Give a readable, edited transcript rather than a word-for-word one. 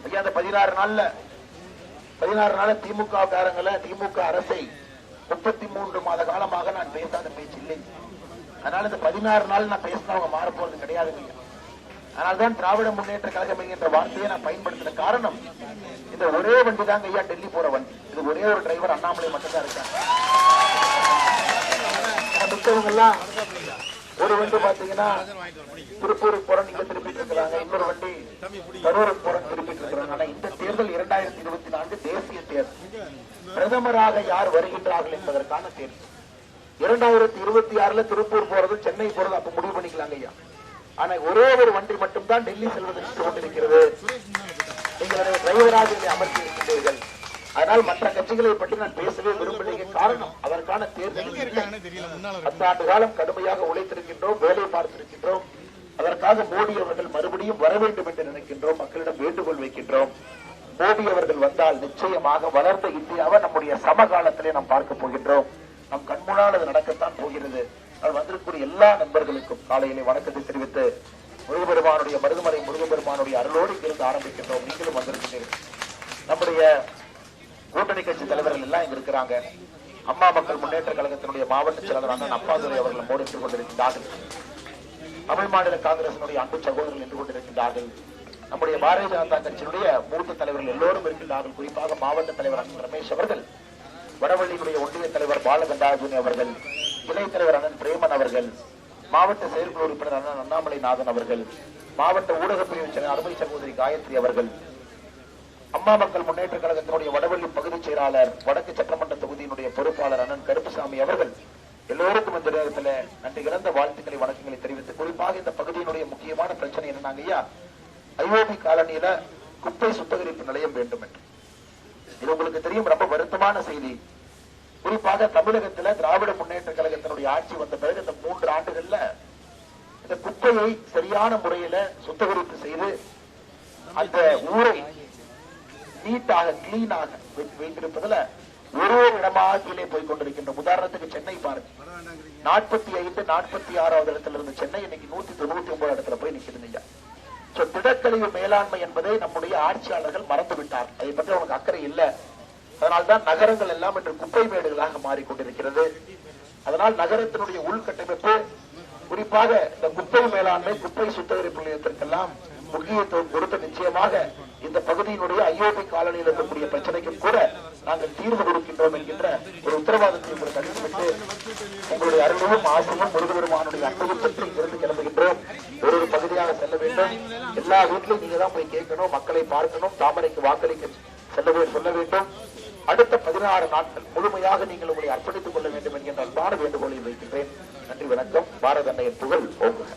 ஐயா அந்த 16 நாள் திமுக காரங்களை, திமுக அரசை 33 மாத காலமாக நான் பேசாத பேச்சு இல்லை. அதனால இந்த 16 நாள் நான் பேசினவங்க மாற போறது கிடையாதுங்க. அதனால்தான் திராவிட முன்னேற்ற கழகம் என்கின்ற வார்த்தையை நான் பயன்படுத்தின காரணம், இந்த ஒரே வண்டி தாங்க ஐயா டெல்லி போற வண்டி. இது ஒரே ஒரு டிரைவர் அண்ணாமலை மட்டும்தான் இருக்காங்க. மித்தவங்க எல்லாம் ஒரு வண்டி பாத்தீங்கன்னா திருப்பூருக்கு போற நீங்க திருப்பிட்டு இருக்கிறாங்க, இன்னொரு வண்டி கரூருக்கு போற திருப்பிட்டு இருக்கிறாங்க. ஆனா இந்த தேர்தல் 2024 தேசிய தேர்தல், பிரதமராக யார் வருகின்றார்கள் என்பதற்கான தேர்தல். 2026 திருப்பூர் போறது, சென்னை போறது அப்ப முடிவு பண்ணிக்கலாங்க ஐயா. ஆனா ஒரே ஒரு வண்டி மட்டும்தான் டெல்லி செல்வதற்கு கொண்டிருக்கிறது. நீங்கள் டிரைவராக அமர்த்தி இருக்கின்றீர்கள். அதனால் மற்ற கட்சிகளை பற்றி நான் பேசவே விரும்பலைங்க. காரணம், அதற்கான தேர்தல் 10 ஆண்டு காலம் கடுமையாக உழைத்திருக்கின்றோம், வேலை பார்த்திருக்கின்றோம். அதற்காக மோடி அவர்கள் மறுபடியும் வர வேண்டும் என்று நினைக்கின்றோம், மக்களிடம் வேண்டுகோள் வைக்கின்றோம். மோடி அவர்கள் வந்தால் நிச்சயமாக வளர்ந்த இந்தியாவை நம்முடைய சமகாலத்திலே நாம் பார்க்க போகின்றோம். நம் கண்முன்னால் அது நடக்கத்தான் போகிறது. அது வந்திருக்கக்கூடிய எல்லா நண்பர்களுக்கும் காலையிலே வணக்கத்தை தெரிவித்து முருகப்பெருமானுடைய மருதுமலை முருகப்பெருமானுடைய அருளோடு இங்கிருந்து ஆரம்பிக்கின்றோம். நீங்களும் வந்திருக்கிறீர்கள். நம்முடைய கூட்டணி கட்சி தலைவர்கள் எல்லாம் இங்க இருக்கிறாங்க. அம்மா மக்கள் முன்னேற்ற கழகத்தினுடைய மாவட்ட செயலாளர் அண்ணன் அப்பாதுரை அவர்கள் மோடி நின்று கொண்டிருக்கின்றார்கள். தமிழ் மாநில காங்கிரசினுடைய அன்பு சகோதரர்கள் நின்று கொண்டிருக்கின்றார்கள். நம்முடைய பாரதிய ஜனதா கட்சியினுடைய மூத்த தலைவர்கள் எல்லோரும் இருக்கின்றார்கள். குறிப்பாக மாவட்ட தலைவர் அண்ணன் ரமேஷ் அவர்கள், வடவள்ளியுடைய ஒன்றிய தலைவர் பாலகண்டாஜுனி அவர்கள், துணை தலைவர் அண்ணன் பிரேமன் அவர்கள், மாவட்ட செயற்குழு உறுப்பினர் அண்ணன் அண்ணாமலை நாதன் அவர்கள், மாவட்ட ஊடக பிரிவு அருமை சகோதரி காயத்ரி அவர்கள், அம்மா மக்கள் முன்னேற்ற கழகத்தினுடைய வடவள்ளி பகுதி செயலாளர், வடக்கு சட்டமன்ற தொகுதியினுடைய பொறுப்பாளர் அண்ணன் கருப்புசாமி அவர்கள் எல்லோருக்கும் இந்த நேரத்தில் நன்றி இழந்த வாழ்த்துக்களை வணக்கங்களை தெரிவித்து, குறிப்பாக இந்த பகுதியினுடைய முக்கியமான பிரச்சனை என்னன்னாங்க ஐயா, ஐஓபி காலனியில குப்பை சுத்திகரிப்பு நிலையம் வேண்டும் என்று. இது உங்களுக்கு தெரியும், ரொம்ப வருத்தமான செய்தி. குறிப்பாக தமிழகத்தில் திராவிட முன்னேற்ற கழகத்தினுடைய ஆட்சி வந்த பிறகு இந்த 3 ஆண்டுகள்ல இந்த குப்பையை சரியான முறையில சுத்திகரிப்பு செய்து அந்த ஊரை நீட்டாக கிளீனாக வைத்திருப்பதுல ஒரு இடமாக கீழே போய் கொண்டிருக்கின்ற. உதாரணத்துக்கு சென்னை பாருங்க, 45, 46வது இடத்துல இருந்து சென்னை இன்னைக்கு 199 இடத்துல போய் நிற்கிறது. திடக்கழிவு மேலாண்மை என்பதை நம்முடைய ஆட்சியாளர்கள் மறந்து விட்டார். அதை பற்றி அவங்களுக்கு அக்கறை இல்லை. அதனால்தான் நகரங்கள் எல்லாம் இன்று குப்பை மேடுகளாக மாறிக்கொண்டிருக்கிறது. அதனால் நகரத்தினுடைய உள்கட்டமைப்பு, குறிப்பாக இந்த குப்பை மேலாண்மை, குப்பை சுத்திகரிப்பு நிலையத்திற்கெல்லாம் முக்கியத்துவம் கொடுத்து நிச்சயமாக இந்த பகுதியினுடைய ஐஓபி காலனியில் இருக்கக்கூடிய பிரச்சனைக்கும் கூட நாங்கள் தீர்வு கொடுக்கின்றோம் என்கின்ற ஒரு உத்தரவாதத்தை உங்களுக்கு அளித்துவிட்டு, உங்களுடைய அருளும் ஆசையும் முருகபெருமானுடைய அன்பையும் பற்றி இங்கிருந்து கிளம்புகின்றோம். ஒரு பகுதியாக செல்ல வேண்டும். எல்லா வீட்டிலும் நீங்க தான் போய் கேட்கணும், மக்களை பார்க்கணும், தாமரைக்கு வாக்களிக்க சொல்ல வேண்டும். அடுத்த 16 நாட்கள் முழுமையாக நீங்கள் உங்களை அர்ப்பணித்துக் கொள்ள வேண்டும் என்கின்ற அன்பான வேண்டுகோளை வைக்கின்றேன். நன்றி, வணக்கம். பாரத அன்னையின் புகழ் ஓங்குக.